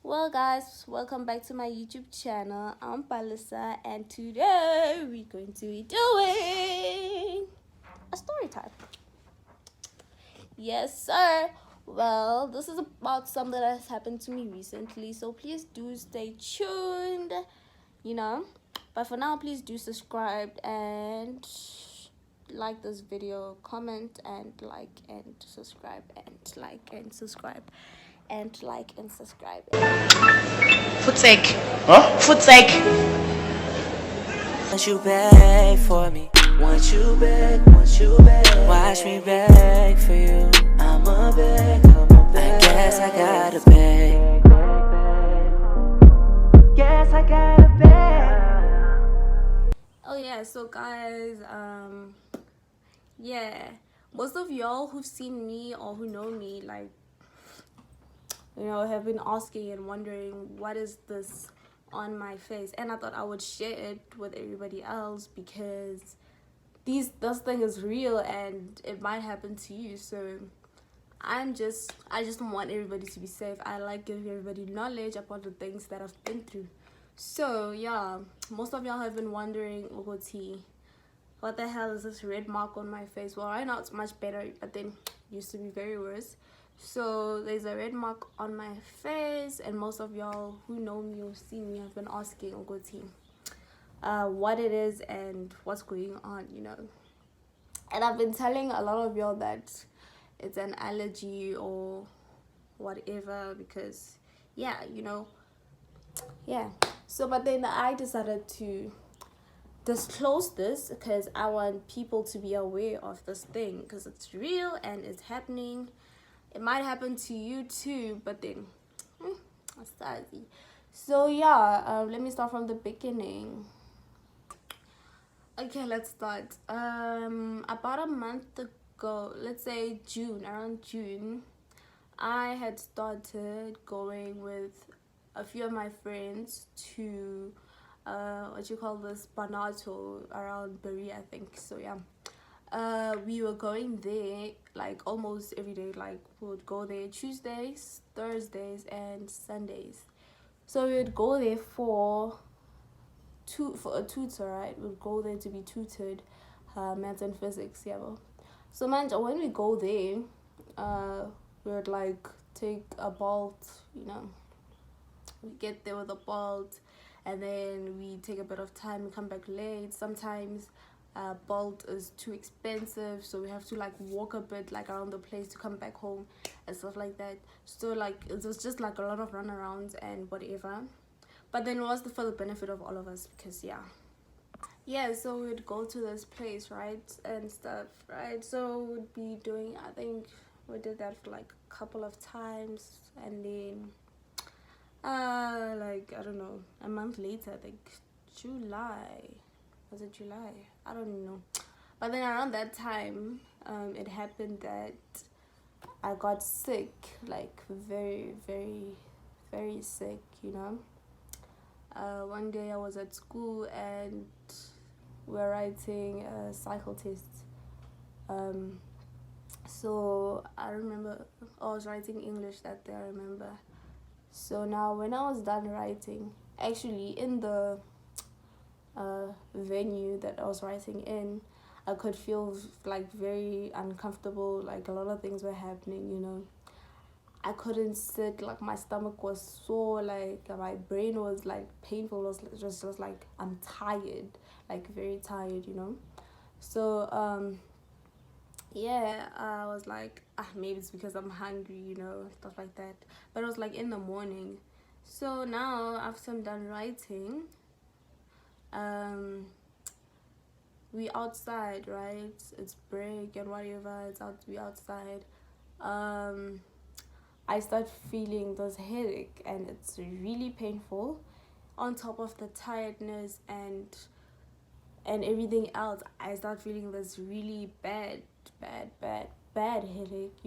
Well, guys, welcome back to my YouTube channel. I'm Palisa, and today we're going to be doing a story time. Yes, sir. Well, this is about something that has happened to me recently, so please do stay tuned, you know. But for now, please do subscribe and like this video, comment and like and subscribe and like and subscribe and like and subscribe. Footsake. Huh? Footsake. Want you beg for me. Want you beg. Watch me beg for you. I'ma beg. I guess I gotta beg. Guess I gotta beg. Oh yeah, so guys, most of y'all who've seen me or who know me, like, have been asking and wondering what is this on my face, and I thought I would share it with everybody else because this thing is real and it might happen to you. So I just want everybody to be safe. I like giving everybody knowledge about the things that I've been through. So yeah, most of y'all have been wondering, what the hell is this red mark on my face? Well, right now it's much better, but then it used to be very worse. So there's a red mark on my face, and most of y'all who know me or see me have been asking what it is and what's going on, And I've been telling a lot of y'all that it's an allergy or whatever because, yeah. So, but then I decided to disclose this because I want people to be aware of this thing because it's real and it's happening. It might happen to you too, but then that's sadly. So yeah, let me start from the beginning. Okay, let's start. About a month ago, let's say around June, I had started going with a few of my friends to Banato around Bury, I think. So yeah, we were going there like almost every day. Like we would go there Tuesdays, Thursdays, and Sundays. So we would go there for a tutor, right? We'd go there to be tutored, maths and physics, yeah. So man, when we go there, we would like take a bolt, we get there with a bolt, and then we take a bit of time and come back late. Sometimes bolt is too expensive, so we have to like walk a bit like around the place to come back home and stuff like that. So like it was just like a lot of runarounds and whatever, but then it was for the benefit of all of us because yeah, so we'd go to this place, right, and stuff, right? So we'd be doing, I think we did that for like a couple of times, and then like I don't know, a month later, I think July, was it July? I don't even know. But then around that time, it happened that I got sick, like very, very, very sick, One day I was at school and we were writing a cycle test. So I remember I was writing English that day, I remember. So now when I was done writing, actually in the venue that I was writing in, I could feel like very uncomfortable, like a lot of things were happening, I couldn't sit, like my stomach was sore, like my brain was like painful, it was just like I'm tired, like very tired, So yeah, I was like, maybe it's because I'm hungry, stuff like that. But it was like in the morning. So now after I'm done writing, we outside, right? It's break and whatever, we outside. I start feeling this headache and it's really painful. On top of the tiredness and everything else, I start feeling this really bad headache,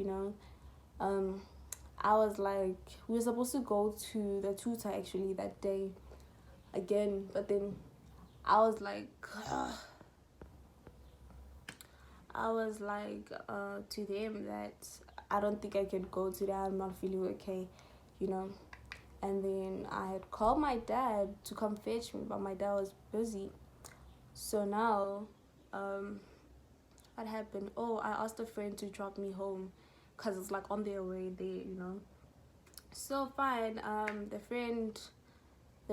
I was like, we were supposed to go to the tutor actually that day again, but then I was like, to them that I don't think I can go today, I'm not feeling okay, And then I had called my dad to come fetch me, but my dad was busy. So now, what happened? Oh, I asked a friend to drop me home because it's like on their way there. So fine, the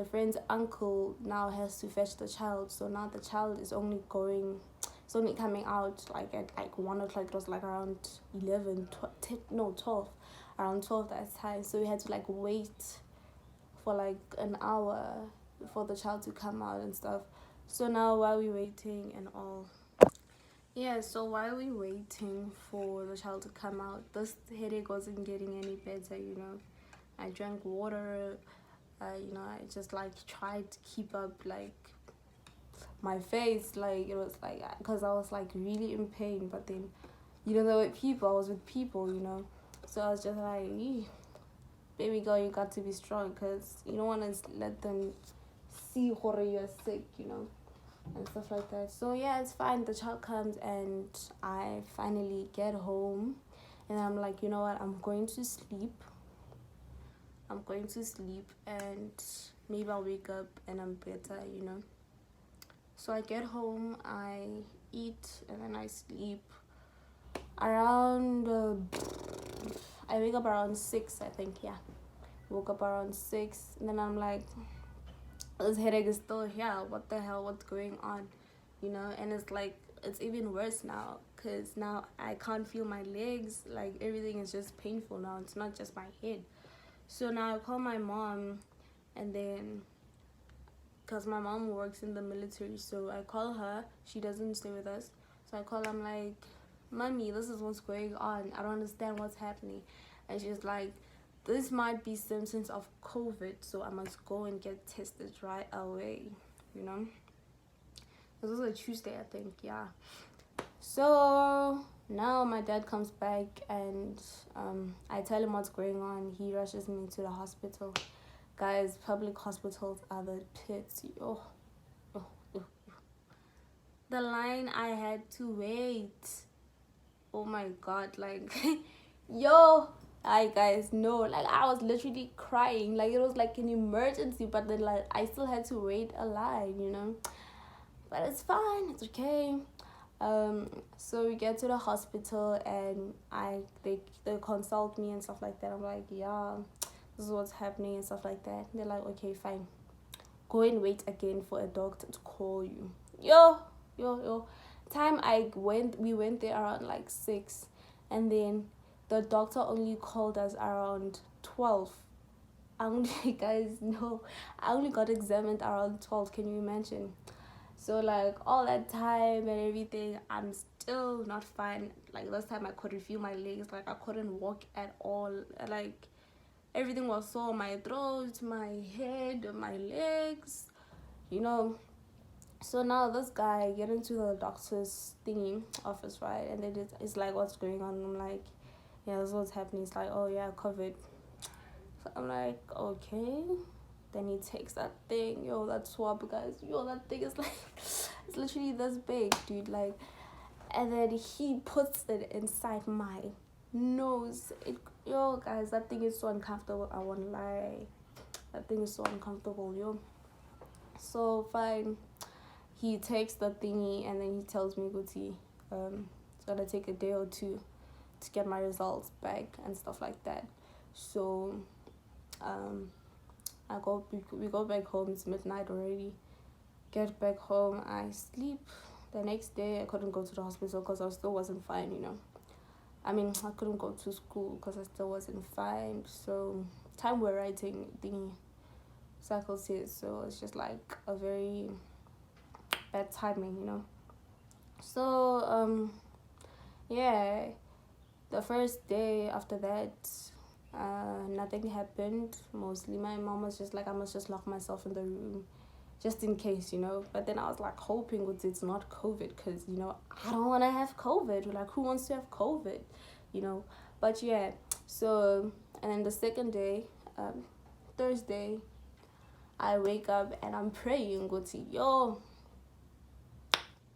friend's uncle now has to fetch the child. So now the child is only coming out like at like 1 o'clock. It was like around 12, around 12 that time. So we had to like wait for like an hour for the child to come out and stuff. So now while we waiting and all, so while we waiting for the child to come out, this headache wasn't getting any better. I drank water. I just like tried to keep up like my face, like it was like, because I was like really in pain. But then there were people, I was with people. So I was just like, baby girl, you got to be strong, because you don't want to let them see you're sick, and stuff like that. So yeah, it's fine. The child comes and I finally get home, and I'm like, you know what, I'm going to sleep, and maybe I'll wake up and I'm better. So I get home, I eat, and then I sleep around I wake up around 6, I think. Yeah, woke up around 6, and then I'm like, this headache is still here, what the hell, what's going on? And it's like, it's even worse now, because now I can't feel my legs, like everything is just painful now, it's not just my head. So now I call my mom, and then, because my mom works in the military, so I call her. She doesn't stay with us, so I call her. I'm like, Mommy, this is what's going on, I don't understand what's happening. And she's like, this might be symptoms of COVID, so I must go and get tested right away. This was a Tuesday, I think. Yeah. So now my dad comes back, and I tell him what's going on. He rushes me to the hospital. Guys, public hospitals are the pits. The line I had to wait. Oh my god, like hi guys, no, like I was literally crying, like it was like an emergency, but then like I still had to wait a line. But it's fine, it's okay. So we get to the hospital, and they consult me and stuff like that. I'm like, yeah, this is what's happening and stuff like that. They're like, okay, fine, go and wait again for a doctor to call you. Time we went there around like 6, and then the doctor only called us around 12. I only got examined around 12. Can you imagine? So like all that time and everything, I'm still not fine. Like last time I couldn't feel my legs, like I couldn't walk at all. Like everything was sore, my throat, my head, my legs, So now this guy get into the doctor's office, right? And then it's like, what's going on? I'm like, yeah, this is what's happening. It's like, oh yeah, COVID. So I'm like, okay. Then he takes that thing, that swab, guys. That thing is like, it's literally this big, dude. Like, and then he puts it inside my nose. Guys, that thing is so uncomfortable. I won't lie. That thing is so uncomfortable, So fine. He takes the thingy, and then he tells me, Guti, it's gonna take a day or two to get my results back and stuff like that. So, we go back home. It's midnight already. Get back home. I sleep. The next day, I couldn't go to the hospital because I still wasn't fine. I mean, I couldn't go to school because I still wasn't fine. So, time we're writing the cycle says, so it's just like a very bad timing. So yeah, the first day after that, nothing happened. Mostly my mom was just like, I must just lock myself in the room just in case, but then I was like hoping it's not COVID, because I don't want to have COVID. Like, who wants to have COVID, but yeah. So, and then the second day, Thursday, I wake up and I'm praying,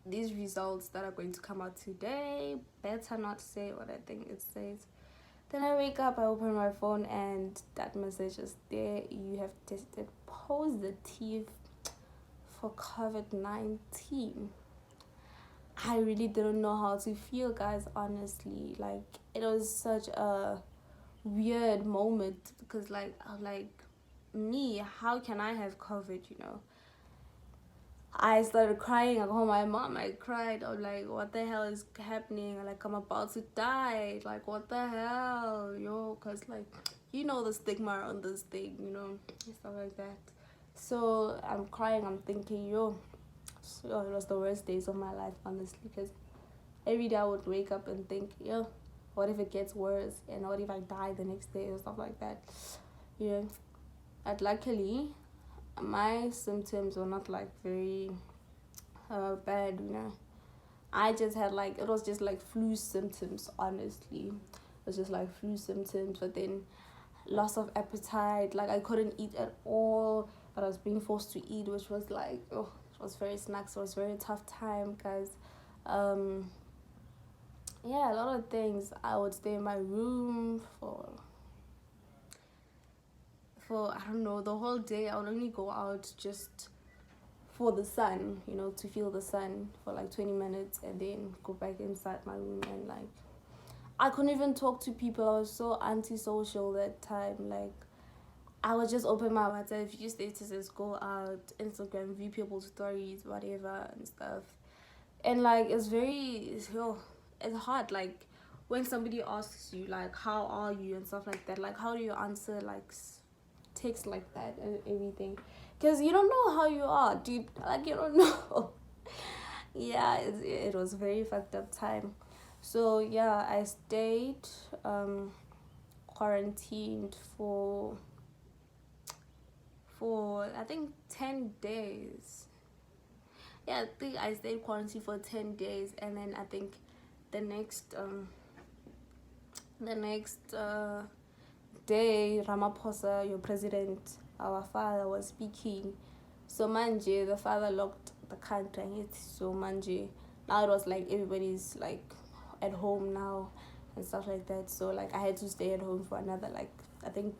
these results that are going to come out today better not say what I think it says. Then I wake up, I open my phone, and that message is there. You have tested positive for COVID-19. I really didn't know how to feel, guys, honestly. Like, it was such a weird moment because, like, I'm like, me, how can I have COVID, you know? I started crying. I called my mom. I cried. I'm like, what the hell is happening? Like, I'm about to die. Like, what the hell, yo? Because, like, you know the stigma on this thing, you know, and stuff like that. So I'm crying. I'm thinking, yo, so it was the worst days of my life, honestly, because every day I would wake up and think, yo, what if it gets worse? And what if I die the next day or stuff like that? You know, but luckily, my symptoms were not like very bad, you know. I just had like, it was just like flu symptoms, honestly. It was just like flu symptoms, but then loss of appetite. Like, I couldn't eat at all, but I was being forced to eat, which was like, oh, it was very snacks. It was very tough time, guys. Yeah, a lot of things. I would stay in my room for I don't know, the whole day. I would only go out just for the sun, you know, to feel the sun for like 20 minutes and then go back inside my room. And like, I couldn't even talk to people. I was so antisocial that time. Like, I would just open my WhatsApp, view statuses, go out, Instagram, view people's stories, whatever and stuff. And like, it's hard. Like, when somebody asks you like, how are you and stuff like that, like, how do you answer like text like that and everything? Because you don't know how you are, dude. Like, you don't know. Yeah, it was a very fucked up time. So yeah, I stayed quarantined for I think 10 days. Yeah, I think I stayed quarantined for 10 days, and then I think the next day, Ramaphosa, your president, our father, was speaking. So manje, the father locked the country. So manje, now it was like everybody's like at home now and stuff like that. So like, I had to stay at home for another, like, I think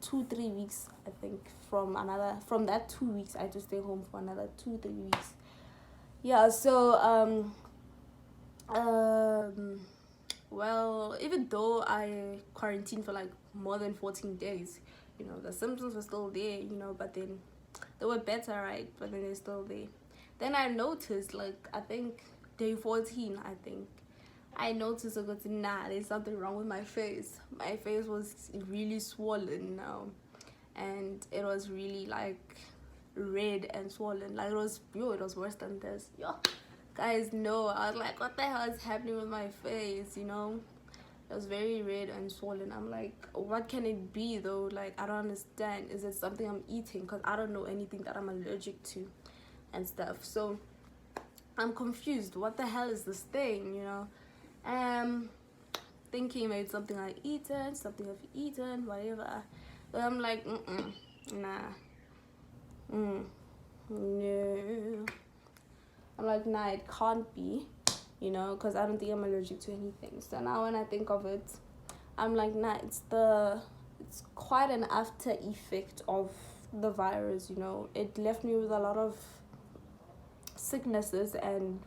2-3 weeks. I think from that 2 weeks, I had to stay home for another 2-3 weeks. Yeah. So well, even though I quarantined for like more than 14 days, you know, the symptoms were still there, you know, but then they were better, right? But then they're still there. Then I noticed, like, I think day 14, I noticed, nah, there's something wrong with my face. My face was really swollen now, and it was really like red and swollen. Like, it was worse than this. Yo, guys, no, I was like, what the hell is happening with my face, you know? It was very red and swollen. I'm like, what can it be though? Like, I don't understand. Is it something I'm eating? Because I don't know anything that I'm allergic to and stuff. So I'm confused. What the hell is this thing, you know? Thinking maybe something I've eaten, whatever. But I'm like, nah. No. I'm like, nah, it can't be, you know, because I don't think I'm allergic to anything. So now when I think of it, I'm like, nah, it's quite an after effect of the virus, you know. It left me with a lot of sicknesses and,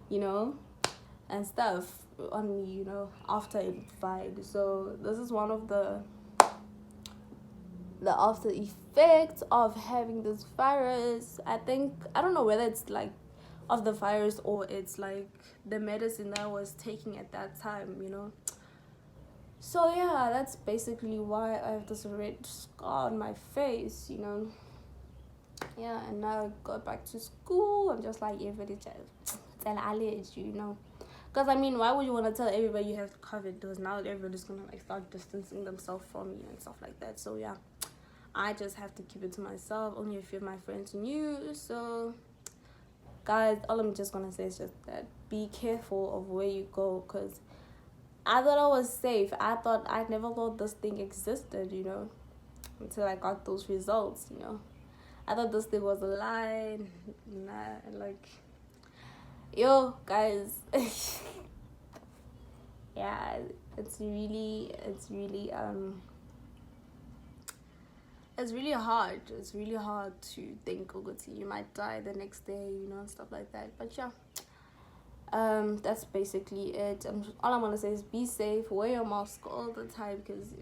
you know, and stuff on me, you know, after it died. So this is one of the after effects of having this virus. I don't know whether it's like of the virus or it's like the medicine that I was taking at that time, you know. So yeah, that's basically why I have this red scar on my face, you know. Yeah, and now I go back to school. I'm just like, everybody just tell allergy, you know. Because I mean, why would you want to tell everybody you have COVID? Because now everybody's gonna like start distancing themselves from you and stuff like that. So yeah, I just have to keep it to myself. Only a few of my friends knew. So guys, all I'm just gonna say is just that be careful of where you go, because I thought I was safe. I never thought this thing existed, you know, until I got those results, you know. I thought this thing was a lie. Nah, like, yo, guys. yeah, it's really hard. It's really hard to think, you might die the next day, and stuff like that. But yeah, that's basically it. All I'm gonna say is be safe, wear your mask all the time, because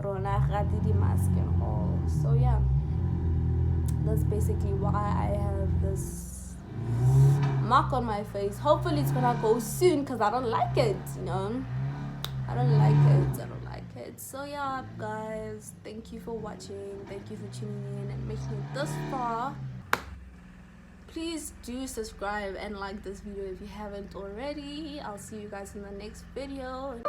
rona gati di mask and all. So yeah, that's basically why I have this mark on my face. Hopefully it's gonna go soon, because I don't like it, I don't like it. So yeah, guys, thank you for watching, thank you for tuning in and making it this far. Please do subscribe and like this video if you haven't already. I'll see you guys in the next video.